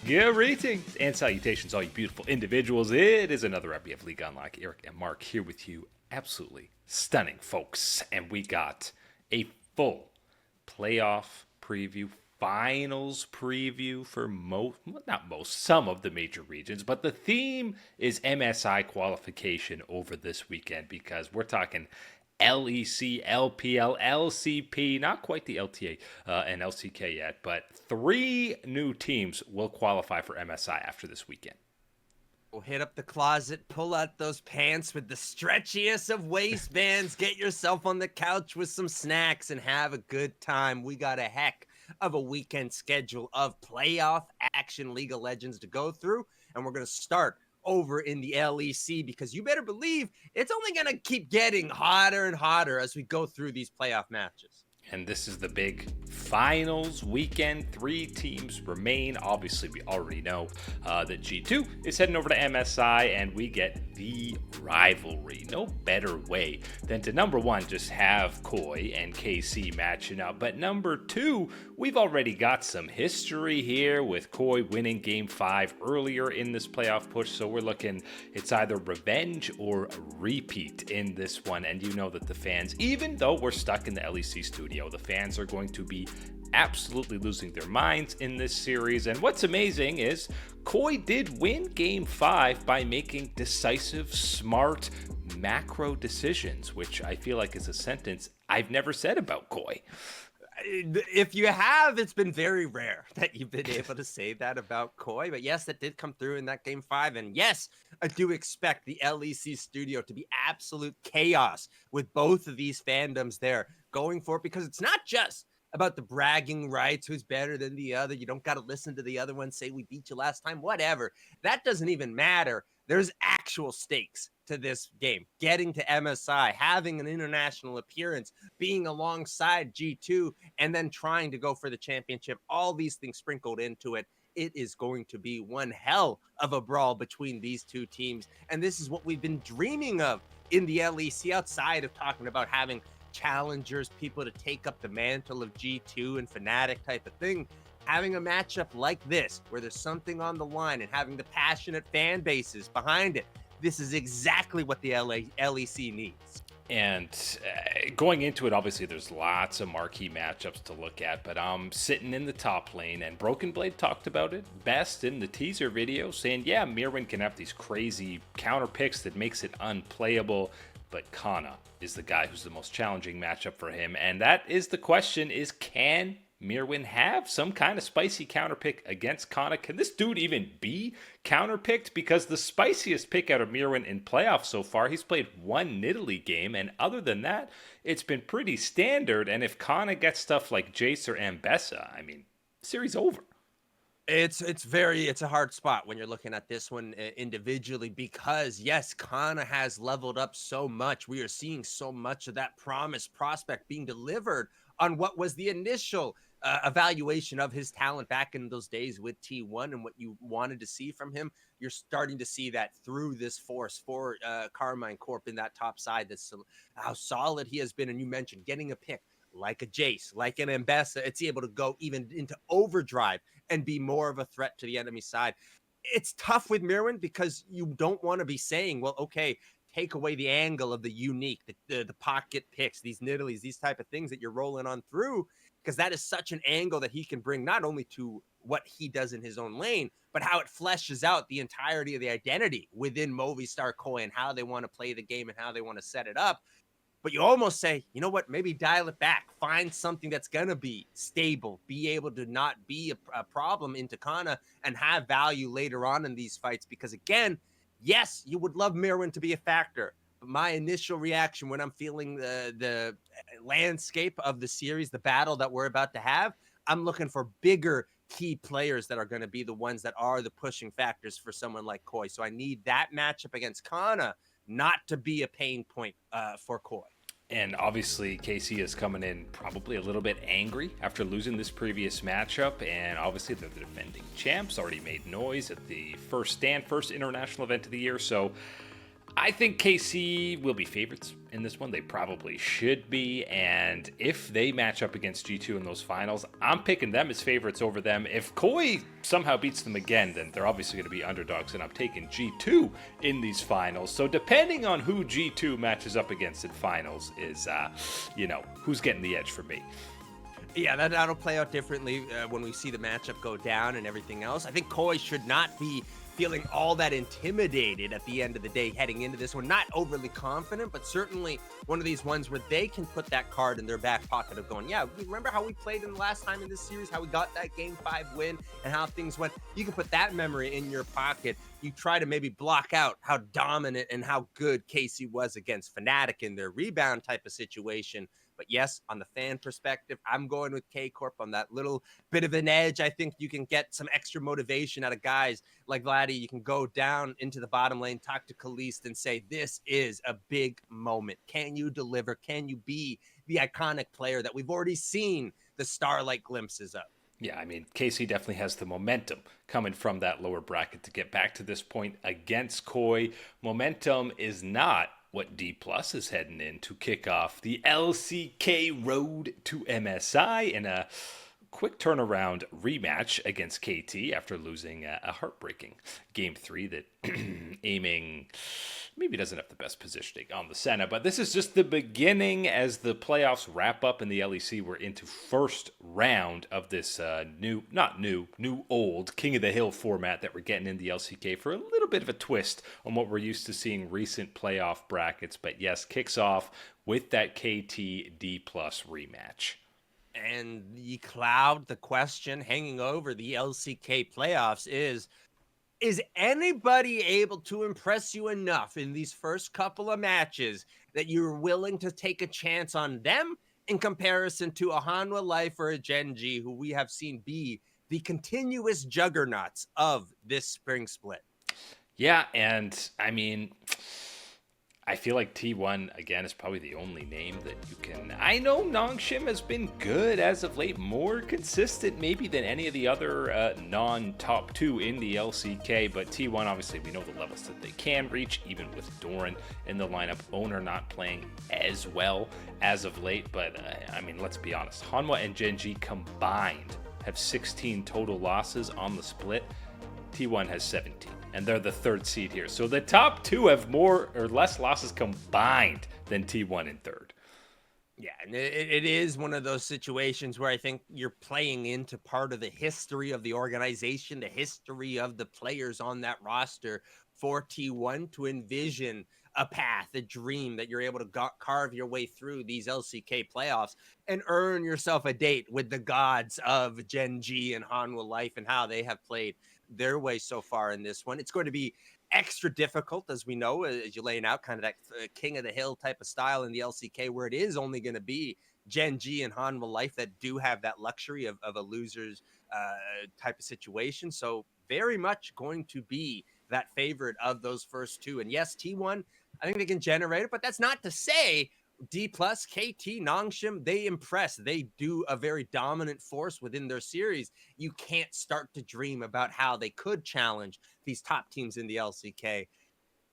Greetings and salutations, all you beautiful individuals. It is another episode of League Unlock. Eric and Mark here with you. Absolutely stunning, folks. And we got a full playoff preview, finals preview for some of the major regions. But the theme is MSI qualification over this weekend because we're talking LEC, LPL, LCP, not quite the LTA and LCK yet, but 3 new teams will qualify for MSI after this weekend. We'll hit up the closet, pull out those pants with the stretchiest of waistbands, get yourself on the couch with some snacks, and have a good time. We got a heck of a weekend schedule of playoff action League of Legends to go through, and we're going to start over in the LEC because you better believe it's only going to keep getting hotter and hotter as we go through these playoff matches. And this is the big finals weekend. 3 teams remain. Obviously, we already know that G2 is heading over to MSI, and we get the rivalry. No better way than to, number 1, just have Koi and KC matching up. But number 2, we've already got some history here with Koi winning Game 5 earlier in this playoff push. So we're looking, it's either revenge or repeat in this one. And you know that the fans, even though we're stuck in the LEC studio, the fans are going to be absolutely losing their minds in this series. And what's amazing is Koi did win Game 5 by making decisive, smart, macro decisions, which I feel like is a sentence I've never said about Koi. If you have, it's been very rare that you've been able to say that about Koi. But yes, that did come through in that Game 5. And yes, I do expect the LEC studio to be absolute chaos with both of these fandoms there going for it, because it's not just about the bragging rights, who's better than the other. You don't got to listen to the other one say we beat you last time, whatever. That doesn't even matter. There's actual stakes to this game. Getting to MSI, having an international appearance, being alongside G2, and then trying to go for the championship. All these things sprinkled into it. It is going to be one hell of a brawl between these 2 teams. And this is what we've been dreaming of in the LEC, outside of talking about having challengers, people to take up the mantle of G2 and Fnatic type of thing. Having a matchup like this, where there's something on the line, and having the passionate fan bases behind it, this is exactly what the LEC needs. And going into it, obviously, there's lots of marquee matchups to look at, but I'm sitting in the top lane, and Broken Blade talked about it best in the teaser video, saying, yeah, Mirwin can have these crazy counter picks that makes it unplayable, but Kana is the guy who's the most challenging matchup for him. And that is the question, is can Mirwin have some kind of spicy counter pick against Kana? Can this dude even be counter picked? Because the spiciest pick out of Mirwin in playoffs so far, he's played 1 Nidalee game, and other than that, it's been pretty standard. And if Kana gets stuff like Jace or Ambessa, I mean, series over. It's a hard spot when you're looking at this one individually, because yes, Kana has leveled up so much. We are seeing so much of that promised prospect being delivered on what was the initial evaluation of his talent back in those days with T1 and what you wanted to see from him. You're starting to see that through this force for Carmine Corp in that top side. That's how solid he has been. And you mentioned getting a pick like a Jace, like an Ambessa, it's able to go even into overdrive and be more of a threat to the enemy side. It's tough with Mirwin because you don't want to be saying, well, okay, take away the angle of the unique, the pocket picks, these Nidalees, these type of things that you're rolling on through, because that is such an angle that he can bring not only to what he does in his own lane, but how it fleshes out the entirety of the identity within Movistar Koi and how they want to play the game and how they want to set it up. But you almost say, you know what, maybe dial it back, find something that's going to be stable, be able to not be a problem into Kana and have value later on in these fights. Because again, yes, you would love Mirwin to be a factor. But my initial reaction when I'm feeling the landscape of the series, the battle that we're about to have, I'm looking for bigger key players that are going to be the ones that are the pushing factors for someone like Koi. So I need that matchup against Kana not to be a pain point for Koi. And obviously, KC is coming in probably a little bit angry after losing this previous matchup. And obviously, they're the defending champs, already made noise at the first international event of the year. So I think KC will be favorites in this one. They probably should be. And if they match up against G2 in those finals, I'm picking them as favorites over them. If Koi somehow beats them again, then they're obviously going to be underdogs, and I'm taking G2 in these finals. So depending on who G2 matches up against in finals is, who's getting the edge for me. Yeah, that'll play out differently when we see the matchup go down and everything else. I think Koi should not be feeling all that intimidated at the end of the day heading into this one. Not overly confident, but certainly one of these ones where they can put that card in their back pocket of going, yeah, remember how we played in the last time in this series, how we got that Game 5 win and how things went? You can put that memory in your pocket. You try to maybe block out how dominant and how good Casey was against Fnatic in their rebound type of situation. But yes, on the fan perspective, I'm going with K-Corp on that little bit of an edge. I think you can get some extra motivation out of guys like Vladdy. You can go down into the bottom lane, talk to Kaliste and say, this is a big moment. Can you deliver? Can you be the iconic player that we've already seen the starlight glimpses of? Yeah, I mean, KC definitely has the momentum coming from that lower bracket to get back to this point against Koi. Momentum is not what D Plus is heading in to kick off the LCK road to MSI in a quick turnaround rematch against KT after losing a heartbreaking Game 3 that aiming maybe doesn't have the best positioning on the Senna, but this is just the beginning as the playoffs wrap up in the LEC. We're into first round of this new old King of the Hill format that we're getting in the LCK for a little bit of a twist on what we're used to seeing recent playoff brackets. But yes, kicks off with that KT D Plus rematch. And the question hanging over the LCK playoffs is anybody able to impress you enough in these first couple of matches that you're willing to take a chance on them in comparison to a Hanwha Life or a Gen G, who we have seen be the continuous juggernauts of this spring split? Yeah, and I mean, I feel like T1, again, is probably the only name that you can... I know Nongshim has been good as of late, more consistent maybe than any of the other non-top 2 in the LCK, but T1, obviously, we know the levels that they can reach, even with Doran in the lineup. Owner not playing as well as of late, but, I mean, let's be honest. Hanwha and Gen G combined have 16 total losses on the split. T1 has 17. And they're the third seed here. So the top 2 have more or less losses combined than T1 in third. Yeah, and it is one of those situations where I think you're playing into part of the history of the organization, the history of the players on that roster for T1 to envision a path, a dream that you're able to carve your way through these LCK playoffs and earn yourself a date with the gods of Gen G and Hanwha Life and how they have played their way so far in this one. It's going to be extra difficult, as we know, as you're laying out kind of that King of the Hill type of style in the LCK, where it is only going to be Gen G and Hanwha Life that do have that luxury of a loser's type of situation. So very much going to be that favorite of those first 2. And yes, T1, I think they can generate it, but that's not to say D Plus, KT, Nongshim, they impress. They do a very dominant force within their series. You can't start to dream about how they could challenge these top teams in the LCK.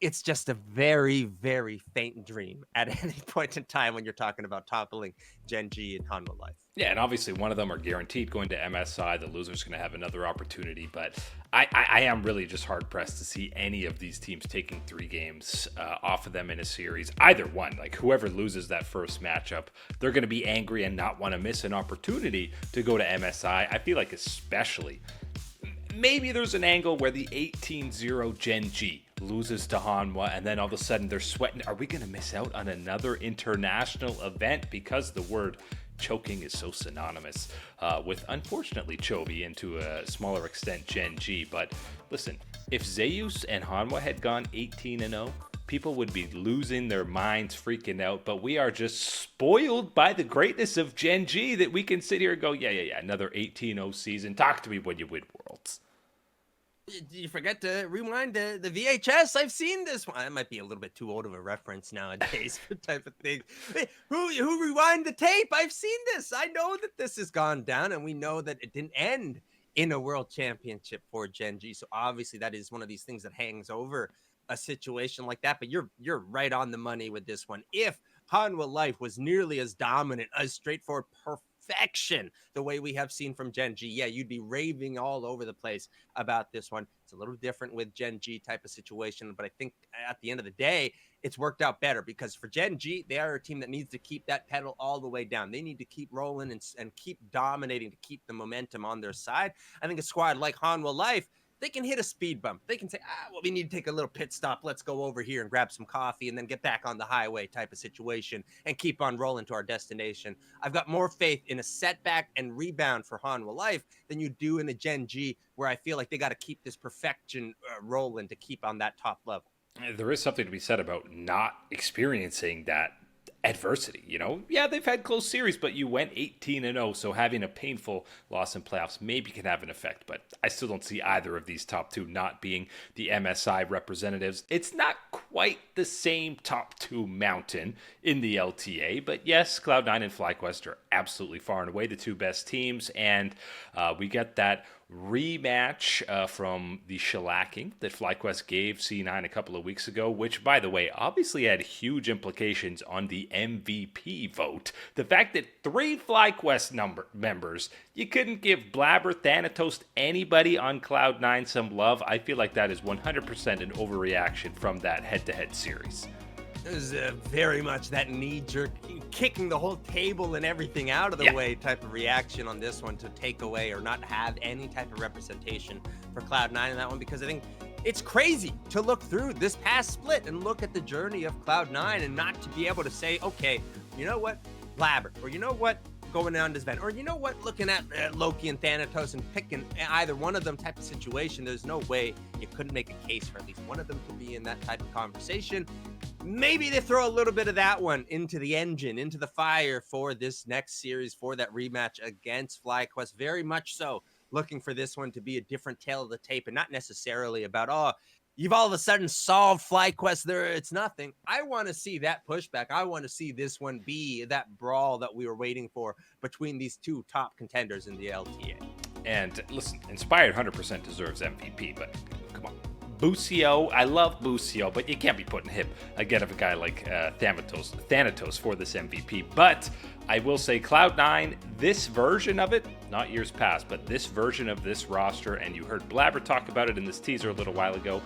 It's just a very, very faint dream at any point in time when you're talking about toppling Gen G and Hanwha Life. Yeah, and obviously one of them are guaranteed going to MSI. The loser's going to have another opportunity, but I am really just hard-pressed to see any of these teams taking 3 games off of them in a series. Either one, like whoever loses that first matchup, they're going to be angry and not want to miss an opportunity to go to MSI. I feel like especially, maybe there's an angle where the 18-0 Gen G loses to Hanwha, and then all of a sudden they're sweating. Are we going to miss out on another international event? Because the word choking is so synonymous with, unfortunately, Chovy, and to a smaller extent, Gen G. But listen, if Zeus and Hanwha had gone 18-0, people would be losing their minds, freaking out. But we are just spoiled by the greatness of Gen G that we can sit here and go, yeah, another 18-0 season. Talk to me when you win Worlds. Did you forget to rewind the VHS? I've seen this one. It might be a little bit too old of a reference nowadays for type of thing. Who rewind the tape? I've seen this. I know that this has gone down, and we know that it didn't end in a world championship for Gen G. So obviously that is one of these things that hangs over a situation like that, but you're right on the money with this one. If Hanwha Life was nearly as dominant, as straightforward perfection, the way we have seen from Gen G, yeah, you'd be raving all over the place about this one. It's a little different with Gen G type of situation, but I think at the end of the day, it's worked out better because for Gen G, they are a team that needs to keep that pedal all the way down. They need to keep rolling and keep dominating to keep the momentum on their side. I think a squad like Hanwha Life, they can hit a speed bump. They can say, well, we need to take a little pit stop. Let's go over here and grab some coffee and then get back on the highway type of situation and keep on rolling to our destination. I've got more faith in a setback and rebound for Hanwha Life than you do in a Gen G, where I feel like they got to keep this perfection rolling to keep on that top level. There is something to be said about not experiencing that adversity. Yeah, they've had close series, but you went 18-0, so having a painful loss in playoffs maybe can have an effect, but I still don't see either of these top two not being the MSI representatives. It's not quite the same top two mountain in the LTA, but yes, Cloud9 and FlyQuest are absolutely far and away the two best teams, and we get that rematch from the shellacking that FlyQuest gave C9 a couple of weeks ago, which, by the way, obviously had huge implications on the MVP vote. The fact that 3 FlyQuest members, you couldn't give Blabber, Thanatos, anybody on Cloud9 some love, I feel like that is 100% an overreaction from that head-to-head series. Is very much that knee-jerk, kicking the whole table and everything out of the way type of reaction on this one to take away or not have any type of representation for Cloud9 in that one, because I think it's crazy to look through this past split and look at the journey of Cloud9 and not to be able to say, okay, you know what, Blabber, or you know what, going down this event, or you know what, looking at Loki and Thanatos and picking either one of them type of situation, there's no way you couldn't make a case for at least one of them to be in that type of conversation. Maybe they throw a little bit of that one into the engine, into the fire for this next series, for that rematch against FlyQuest. Very much so looking for this one to be a different tale of the tape and not necessarily about, you've all of a sudden solved FlyQuest there. It's nothing. I want to see that pushback. I want to see this one be that brawl that we were waiting for between these two top contenders in the LTA. And listen, Inspired 100% deserves MVP, but come on. Busio, I love Busio, but you can't be putting him ahead of a guy like Thanatos for this MVP. But I will say Cloud9, this version of it, not years past, but this version of this roster, and you heard Blabber talk about it in this teaser a little while ago,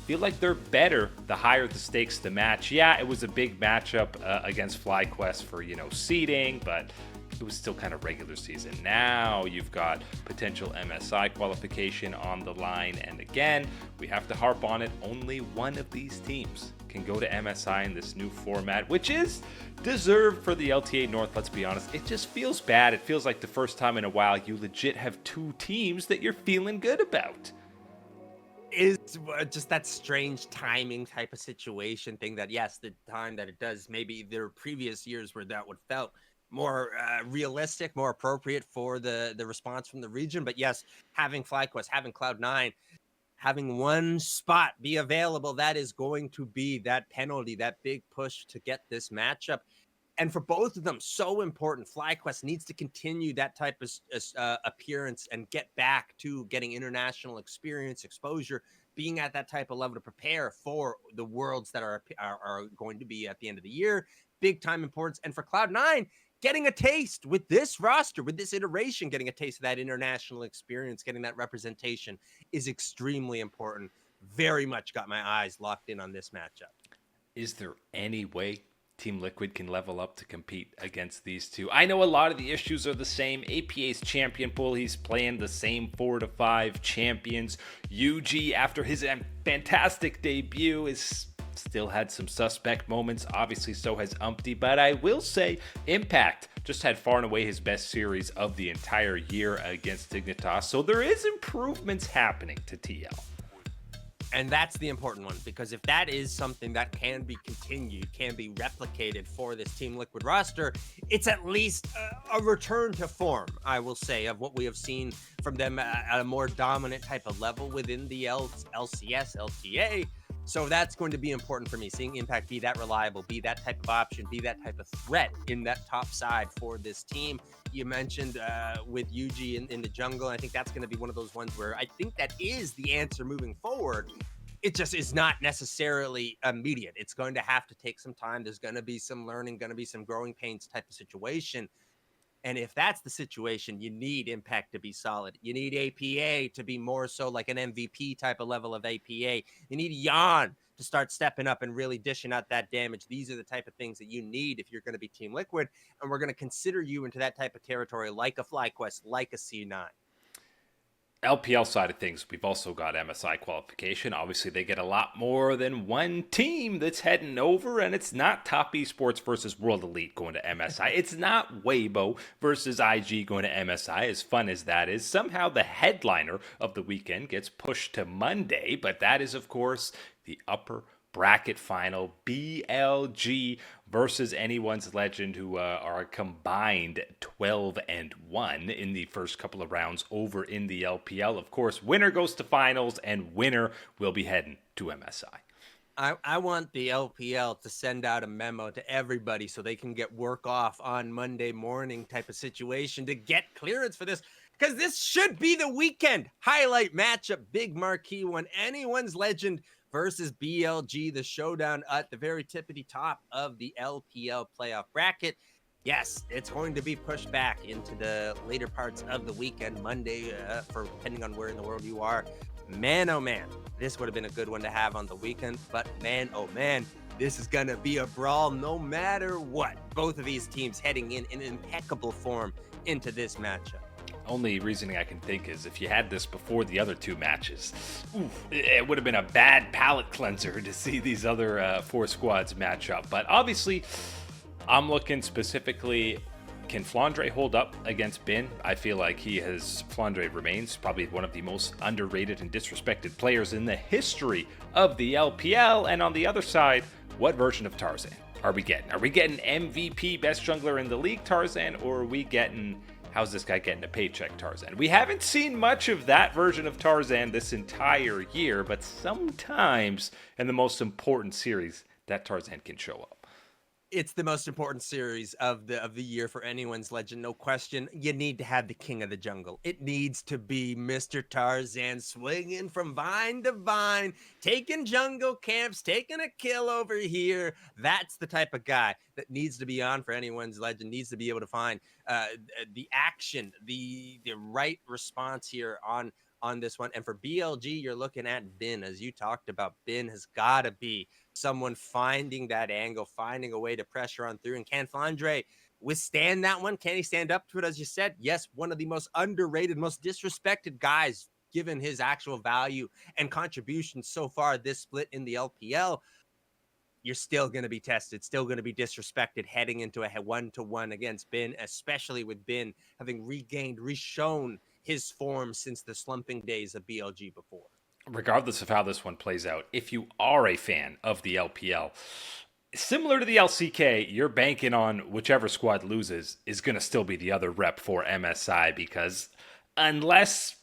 feel like they're better the higher the stakes the match. Yeah, it was a big matchup against FlyQuest for, seeding, but it was still kind of regular season. Now you've got potential MSI qualification on the line. And again, we have to harp on it. Only one of these teams can go to MSI in this new format, which is deserved for the LTA North. Let's be honest. It just feels bad. It feels like the first time in a while you legit have 2 teams that you're feeling good about. Is just that strange timing type of situation thing that, yes, the time that it does, maybe there were previous years where that would felt more realistic, more appropriate for the response from the region. But yes, having FlyQuest, having Cloud9, having one spot be available, that is going to be that penalty, that big push to get this matchup. And for both of them, so important. FlyQuest needs to continue that type of appearance and get back to getting international experience, exposure, being at that type of level to prepare for the worlds that are going to be at the end of the year. Big time importance. And for Cloud9, getting a taste with this roster, with this iteration, getting a taste of that international experience, getting that representation is extremely important. Very much got my eyes locked in on this matchup. Is there any way Team Liquid can level up to compete against these two? I know a lot of the issues are the same. APA's champion pool, he's playing the same 4 to 5 champions. UG, after his fantastic debut, is still had some suspect moments. Obviously, so has Umpty. But I will say, Impact just had far and away his best series of the entire year against Dignitas. So there is improvements happening to TL. And that's the important one, because if that is something that can be continued, can be replicated for this Team Liquid roster, it's at least a return to form, I will say, of what we have seen from them at a more dominant type of level within the LCS, LTA. So that's going to be important for me, seeing Impact be that reliable, be that type of option, be that type of threat in that top side for this team. You mentioned with Yuji in the jungle, and I think that's going to be one of those ones where I think that is the answer moving forward, it just is not necessarily immediate. It's going to have to take some time. There's going to be some learning, going to be some growing pains type of situation. And if that's the situation, you need Impact to be solid. You need APA to be more so like an MVP type of level of APA. You need Jan to start stepping up and really dishing out that damage. These are the type of things that you need if you're going to be Team Liquid. And we're going to consider you into that type of territory like a FlyQuest, like a C9. LPL side of things, we've also got MSI qualification. Obviously, they get a lot more than one team that's heading over, and it's not Top Esports versus World Elite going to MSI. It's not Weibo versus IG going to MSI, as fun as that is. Somehow, the headliner of the weekend gets pushed to Monday, but that is, of course, the upper bracket final, BLG versus Anyone's Legend, who are combined 12-1 in the first couple of rounds over in the LPL. Of course, winner goes to finals, and winner will be heading to MSI. I want the LPL to send out a memo to everybody so they can get work off on Monday morning type of situation to get clearance for this, because this should be the weekend highlight matchup, big marquee one. Anyone's Legend versus BLG, the showdown at the very tippity top of the LPL playoff bracket. Yes, it's going to be pushed back into the later parts of the weekend, Monday, for depending on where in the world you are. Man, oh man, this would have been a good one to have on the weekend, but man, oh man, this is going to be a brawl no matter what. Both of these teams heading in impeccable form into this matchup. Only reasoning I can think is if you had this before the other two matches, it would have been a bad palate cleanser to see these other four squads match up. But obviously, I'm looking specifically, can Flandre hold up against Bin? I feel like Flandre remains probably one of the most underrated and disrespected players in the history of the LPL. And on the other side, what version of Tarzan are we getting? Are we getting MVP, best jungler in the league Tarzan, or are we getting... how's this guy getting a paycheck Tarzan? We haven't seen much of that version of Tarzan this entire year, but sometimes in the most important series, that Tarzan can show up. It's the most important series of the year for Anyone's Legend, no question. You need to have the king of the jungle. It needs to be Mr. Tarzan swinging from vine to vine, taking jungle camps, taking a kill over here. That's the type of guy that needs to be on for Anyone's Legend, needs to be able to find the action, the right response here on this one. And for BLG, you're looking at Bin, as you talked about. Bin has got to be someone finding that angle, finding a way to pressure on through. And can Flandre withstand that one? Can he stand up to it? As you said, yes, one of the most underrated, most disrespected guys, given his actual value and contribution so far this split in the LPL. You're still going to be tested, still going to be disrespected heading into a 1-to-1 against Bin, especially with Bin having reshown his form since the slumping days of BLG before. Regardless of how this one plays out, if you are a fan of the LPL, similar to the LCK, you're banking on whichever squad loses is going to still be the other rep for MSI, because unless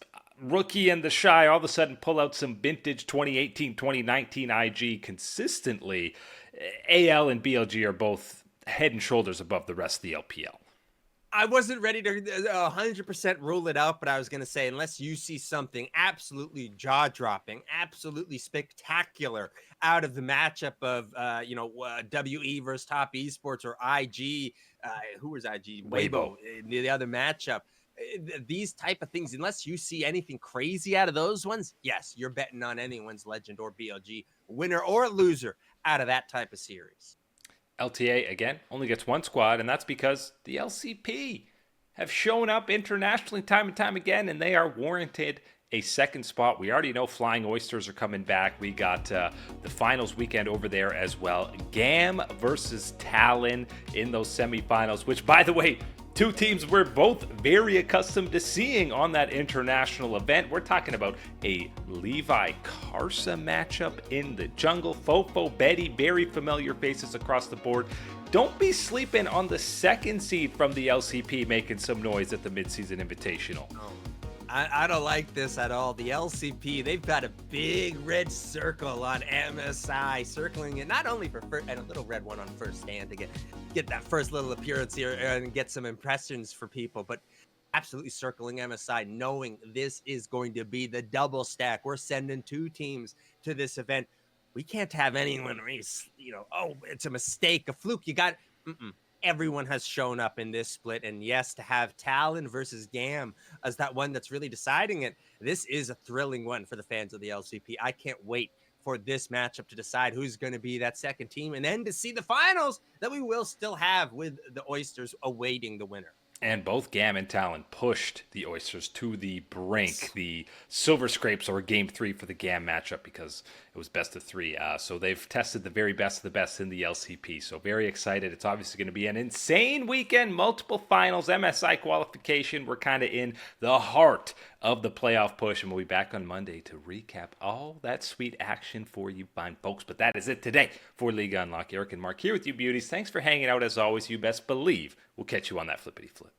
Rookie and the Shy all of a sudden pull out some vintage 2018, 2019 IG consistently, AL and BLG are both head and shoulders above the rest of the LPL. I wasn't ready to 100% rule it out, but I was going to say, unless you see something absolutely jaw-dropping, absolutely spectacular out of the matchup of, WE versus Top Esports or IG, who was IG? Weibo, the other matchup. These type of things, unless you see anything crazy out of those ones, yes, you're betting on Anyone's Legend or BLG, winner or loser out of that type of series. LTA, again, only gets one squad, and that's because the LCP have shown up internationally time and time again, and they are warranted a second spot. We already know Flying Oysters are coming back. We got the finals weekend over there as well. GAM versus Talon in those semifinals, which, by the way, two teams we're both very accustomed to seeing on that international event. We're talking about a Levi Karsa matchup in the jungle. Fofo, Betty, very familiar faces across the board. Don't be sleeping on the second seed from the LCP making some noise at the midseason invitational. I don't like this at all. The LCP, they've got a big red circle on MSI, circling it not only for first, and a little red one on first stand to get that first little appearance here and get some impressions for people, but absolutely circling MSI, knowing this is going to be the double stack. We're sending 2 teams to this event. We can't have anyone, oh, it's a mistake, a fluke. You got everyone has shown up in this split. And yes, to have Talon versus Gam as that one that's really deciding it, this is a thrilling one for the fans of the LCP. I can't wait for this matchup to decide who's going to be that second team, and then to see the finals that we will still have with the Oysters awaiting the winner. And both Gam and Talon pushed the Oysters to the brink. The Silver Scrapes were game 3 for the Gam matchup because it was best of 3. So they've tested the very best of the best in the LCP. So very excited. It's obviously going to be an insane weekend. Multiple finals, MSI qualification. We're kind of in the heart of the playoff push. And we'll be back on Monday to recap all that sweet action for you fine folks. But that is it today for Liga Unlock. Eric and Mark here with you beauties. Thanks for hanging out as always. You best believe we'll catch you on that flippity flip.